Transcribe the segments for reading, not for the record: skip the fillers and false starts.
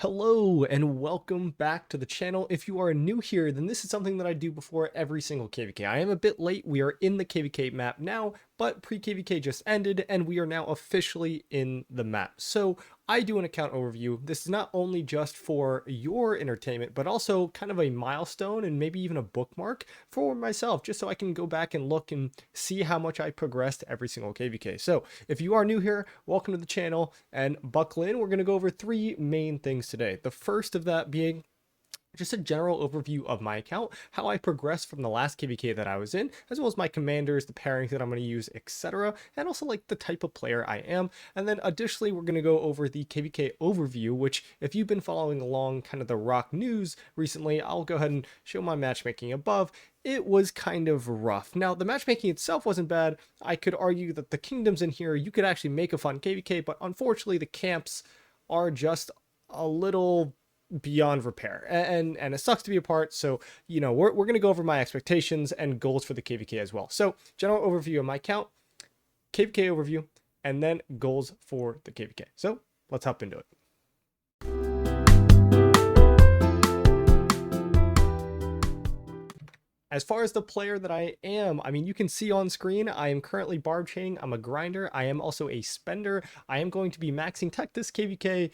Hello and welcome back to the channel. If you are new here, then this is something that I do before every single KvK. I am a bit late. We are in the KvK map now, but pre-KvK just ended and we are now officially in the map. So I do an account overview. This is not only just for your entertainment, but also kind of a milestone and maybe even a bookmark for myself, just so I can go back and look and see how much I progressed every single KvK. So if you are new here, welcome to the channel and buckle in. We're going to go over three main things today. The first of that being just a general overview of my account, how I progressed from the last KvK that I was in, as well as my commanders, the pairings that I'm going to use, etc., and also like the type of player I am. And then additionally, we're going to go over the KvK overview, which if you've been following along kind of the rock news recently, I'll go ahead and show my matchmaking above. It was kind of rough. Now, the matchmaking itself wasn't bad. I could argue that the kingdoms in here, you could actually make a fun KvK, but unfortunately the camps are just a little beyond repair, and it sucks to be a part. So we're going to go over my expectations and goals for the KvK as well. So general overview of my account, KvK overview, and then goals for the KvK. So let's hop into it. As far as the player that I am, I mean, you can see on screen, I am currently barb chaining. I'm a grinder. I am also a spender. I am going to be maxing tech this KvK.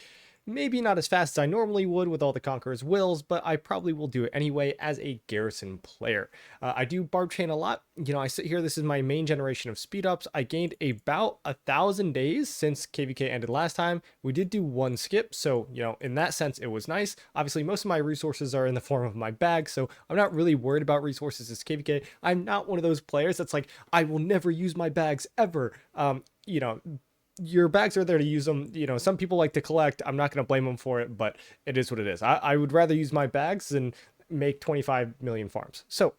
Maybe not as fast as I normally would with all the Conqueror's Wills, but I probably will do it anyway as a Garrison player. I do barb chain a lot. I sit here, this is my main generation of speed ups. I gained about 1,000 days since KvK ended last time. We did do one skip, so, in that sense, it was nice. Obviously, most of my resources are in the form of my bag, so I'm not really worried about resources as KvK. I'm not one of those players that's like, I will never use my bags ever. Your bags are there to use them. Some people like to collect. I'm not going to blame them for it, but it is what it is. I would rather use my bags than make 25 million farms. So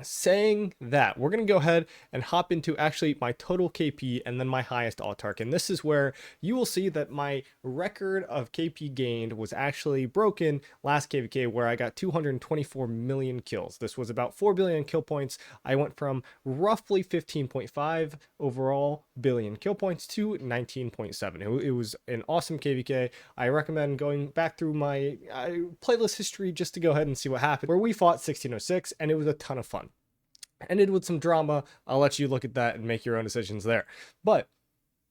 saying that, we're going to go ahead and hop into actually my total KP and then my highest autark. And this is where you will see that my record of KP gained was actually broken last KvK, where I got 224 million kills. This was about 4 billion kill points. I went from roughly 15.5 overall billion kill points to 19.7. It was an awesome KvK. I recommend going back through my playlist history just to go ahead and see what happened, where we fought 1606, and it was a ton of fun. Ended with some drama. I'll let you look at that and make your own decisions there. But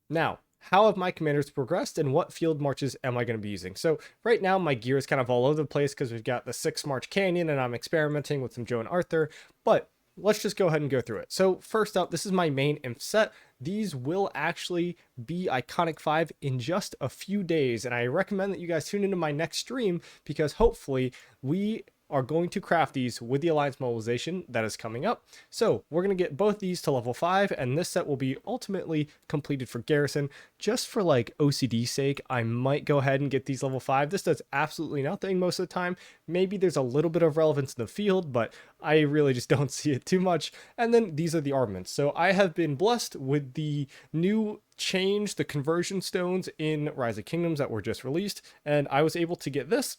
now, how have my commanders progressed and what field marches am I going to be using? So right now my gear is kind of all over the place because we've got the 6 March Canyon and I'm experimenting with some Joe and Arthur, but let's just go ahead and go through it. So first up, this is my main imp set. These will actually be Iconic 5 in just a few days, and I recommend that you guys tune into my next stream because hopefully we are going to craft these with the Alliance mobilization that is coming up. So we're going to get both these to level 5, and this set will be ultimately completed for Garrison. Just for like OCD sake, I might go ahead and get these level 5. This does absolutely nothing most of the time. Maybe there's a little bit of relevance in the field, but I really just don't see it too much. And then these are the armaments. So I have been blessed with the new change, the conversion stones in Rise of Kingdoms that were just released, and I was able to get this.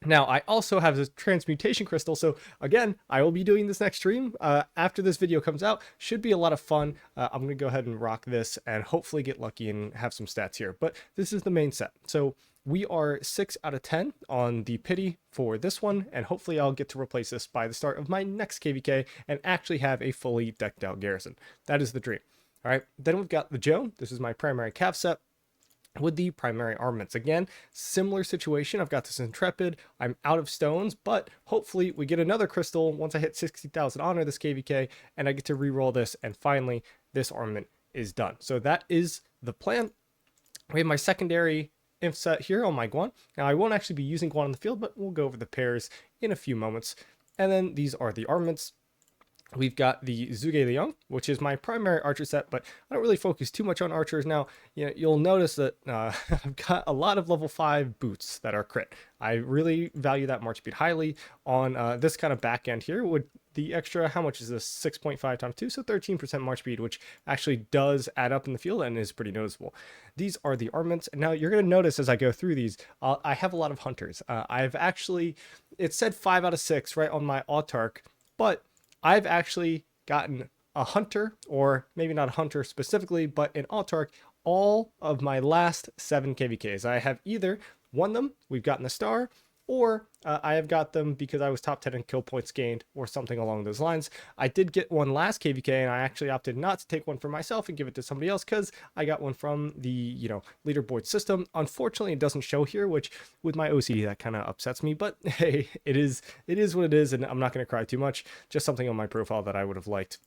Now, I also have this transmutation crystal, so again, I will be doing this next stream after this video comes out. Should be a lot of fun. I'm going to go ahead and rock this and hopefully get lucky and have some stats here. But this is the main set. So we are 6 out of 10 on the pity for this one, and hopefully I'll get to replace this by the start of my next KvK and actually have a fully decked out Garrison. That is the dream. All right, then we've got the Joe. This is my primary cav set with the primary armaments. Again, similar situation. I've got this Intrepid. I'm out of stones, but hopefully we get another crystal once I hit 60,000 honor this KvK, and I get to re-roll this, and finally this armament is done. So that is the plan. We have my secondary imp set here on my Guan. Now I won't actually be using Guan in the field, but we'll go over the pairs in a few moments. And then these are the armaments. We've got the Zhuge Liang, which is my primary archer set, but I don't really focus too much on archers. Now, you'll notice that I've got a lot of level 5 boots that are crit. I really value that march speed highly on this kind of back end here with the extra, how much is this? 6.5 times 2, so 13% march speed, which actually does add up in the field and is pretty noticeable. These are the armaments. Now, you're going to notice as I go through these, I have a lot of hunters. I've actually, it said 5 out of 6 right on my autark, but I've actually gotten a hunter, or maybe not a hunter specifically, but an autark all of my last 7 KvKs. I have either won them, we've gotten the star, or I have got them because I was top 10 in kill points gained or something along those lines. I did get one last KvK, and I actually opted not to take one for myself and give it to somebody else because I got one from the, leaderboard system. Unfortunately, it doesn't show here, which with my OCD, that kind of upsets me, but hey, it is what it is, and I'm not going to cry too much. Just something on my profile that I would have liked.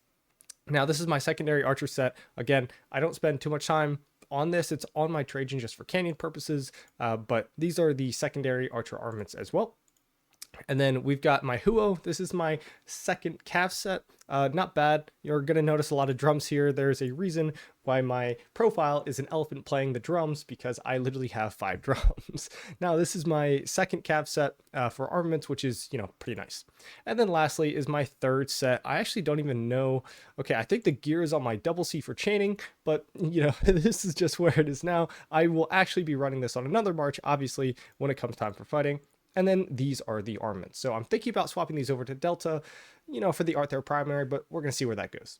Now, this is my secondary archer set. Again, I don't spend too much time on this. It's on my Trajan just for canyon purposes, but these are the secondary archer armaments as well. And then we've got my Huo. This is my second Cav set. Not bad. You're going to notice a lot of drums here. There's a reason why my profile is an elephant playing the drums, because I literally have 5 drums. Now, this is my second Cav set for armaments, which is, pretty nice. And then lastly is my third set. I actually don't even know. Okay, I think the gear is on my double C for chaining, but, this is just where it is now. I will actually be running this on another march, obviously, when it comes time for fighting. And then these are the armaments. So I'm thinking about swapping these over to Delta, for the Arthur primary, but we're going to see where that goes.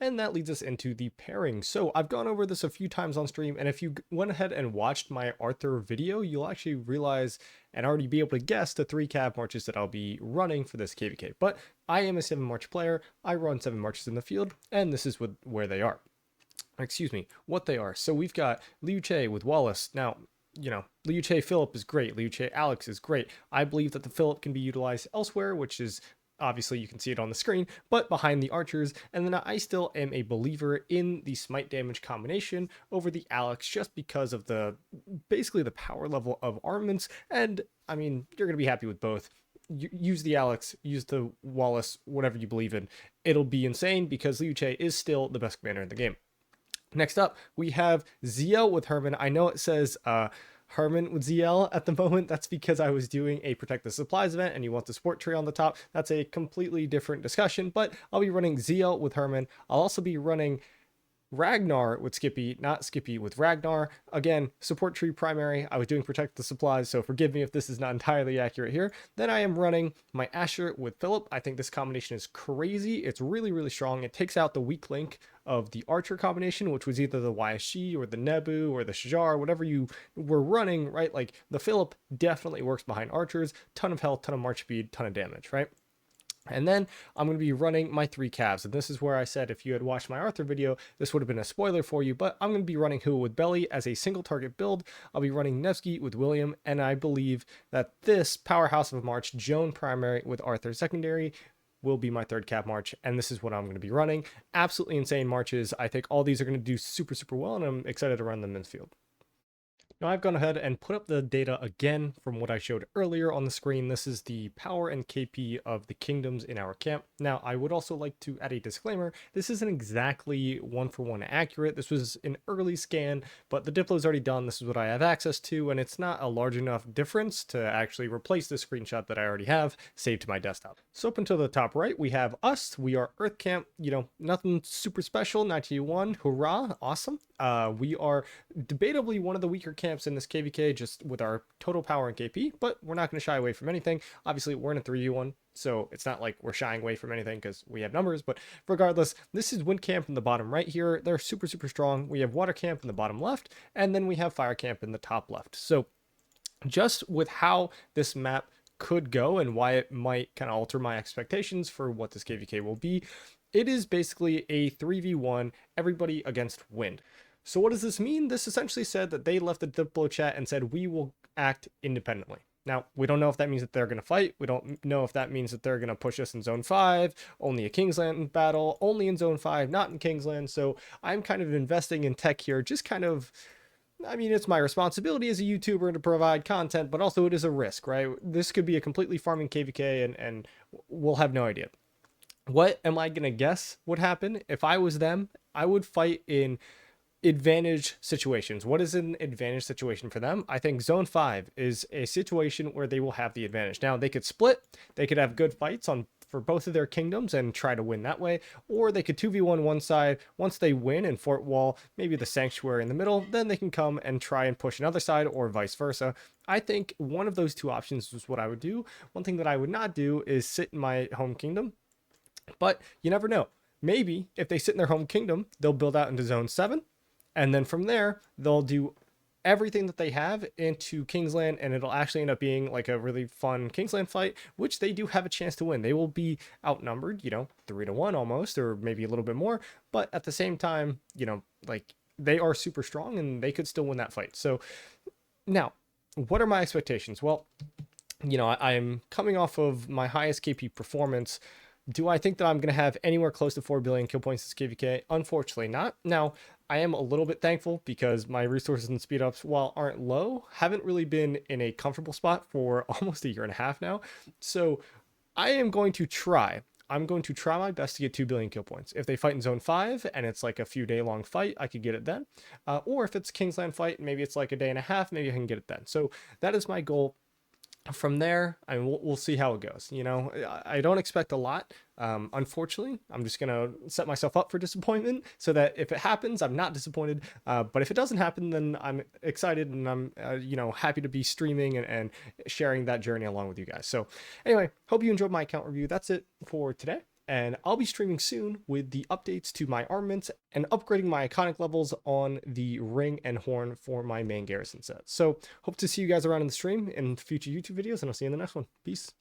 And that leads us into the pairing. So I've gone over this a few times on stream, and if you went ahead and watched my Arthur video, you'll actually realize and already be able to guess the 3 Cav marches that I'll be running for this KvK. But I am a 7 march player. I run 7 marches in the field, and this is where they are. Excuse me, what they are. So we've got Liu Che with Wallace. Now, Liu Che Philip is great. Liu Che Alex is great. I believe that the Philip can be utilized elsewhere, which is obviously you can see it on the screen, but behind the archers. And then I still am a believer in the smite damage combination over the Alex, just because of basically the power level of armaments. And I mean, you're going to be happy with both. Use the Alex, use the Wallace, whatever you believe in. It'll be insane because Liu Che is still the best commander in the game. Next up, we have ZL with Herman. I know it says Herman with ZL at the moment. That's because I was doing a Protect the Supplies event and you want the support tree on the top. That's a completely different discussion, but I'll be running ZL with Herman. I'll also be running Ragnar with Skippy, not Skippy with Ragnar. Again, support tree primary. I was doing Protect the Supplies, so forgive me if this is not entirely accurate here. Then I am running my Asher with Philip. I think this combination is crazy. It's really, really strong. It takes out the weak link of the Archer combination, which was either the YSG or the Nebu or the Shajar, whatever you were running, right? Like the Philip definitely works behind Archers. Ton of health, ton of march speed, ton of damage, right? And then I'm going to be running my 3 Cavs. And this is where I said if you had watched my Arthur video, this would have been a spoiler for you. But I'm going to be running Hua with Belly as a single target build. I'll be running Nevsky with William. And I believe that this powerhouse of a march, Joan primary with Arthur secondary, will be my 3rd Cav march. And this is what I'm going to be running. Absolutely insane marches. I think all these are going to do super, super well. And I'm excited to run them in the field. Now I've gone ahead and put up the data again from what I showed earlier on the screen. This is the power and KP of the kingdoms in our camp. Now I would also like to add a disclaimer. This isn't exactly 1-for-1 accurate. This was an early scan, but the Diplo is already done. This is what I have access to, and it's not a large enough difference to actually replace the screenshot that I already have saved to my desktop. So up until the top right, we have us. We are Earth Camp, nothing super special, 91, hurrah, awesome. We are debatably one of the weaker camps in this KvK, just with our total power and KP, but we're not going to shy away from anything. Obviously, we're in a 3v1, so it's not like we're shying away from anything because we have numbers, but regardless, this is Wind Camp in the bottom right here. They're super, super strong. We have Water Camp in the bottom left, and then we have Fire Camp in the top left. So just with how this map could go and why it might kind of alter my expectations for what this KvK will be, it is basically a 3v1, everybody against Wind. So what does this mean? This essentially said that they left the Diplo chat and said, we will act independently. Now, we don't know if that means that they're going to fight. We don't know if that means that they're going to push us in Zone 5, only a Kingsland battle, only in Zone 5, not in Kingsland. So I'm kind of investing in tech here, just kind of, I mean, it's my responsibility as a YouTuber to provide content, but also it is a risk, right? This could be a completely farming KvK and we'll have no idea. What am I going to guess would happen? If I was them, I would fight in advantage situations. What is an advantage situation for them? I think Zone 5 is a situation where they will have the advantage. Now, they could split, they could have good fights for both of their kingdoms and try to win that way, or they could 2v1 one side. Once they win in Fort Wall, maybe the Sanctuary in the middle, then they can come and try and push another side, or vice versa. I think one of those 2 options is what I would do. One thing that I would not do is sit in my home kingdom, but you never know. Maybe if they sit in their home kingdom, they'll build out into Zone 7, and then from there, they'll do everything that they have into Kingsland, and it'll actually end up being like a really fun Kingsland fight, which they do have a chance to win. They will be outnumbered, 3-1 almost, or maybe a little bit more, but at the same time, like they are super strong and they could still win that fight. So now, what are my expectations? Well, I am coming off of my highest KP performance. Do I think that I'm going to have anywhere close to 4 billion kill points as KvK? Unfortunately not. Now, I am a little bit thankful because my resources and speed ups, while aren't low, haven't really been in a comfortable spot for almost a year and a half now. So I am going to try. I'm going to try my best to get 2 billion kill points. If they fight in zone 5 and it's like a few day long fight, I could get it then. Or if it's Kingsland fight, maybe it's like a day and a half, maybe I can get it then. So that is my goal. From there, I mean, we'll see how it goes. I don't expect a lot. Unfortunately, I'm just going to set myself up for disappointment so that if it happens, I'm not disappointed. But if it doesn't happen, then I'm excited and I'm, happy to be streaming and sharing that journey along with you guys. So anyway, hope you enjoyed my account review. That's it for today. And I'll be streaming soon with the updates to my armaments and upgrading my iconic levels on the ring and horn for my main garrison set. So hope to see you guys around in the stream in future YouTube videos, and I'll see you in the next one. Peace.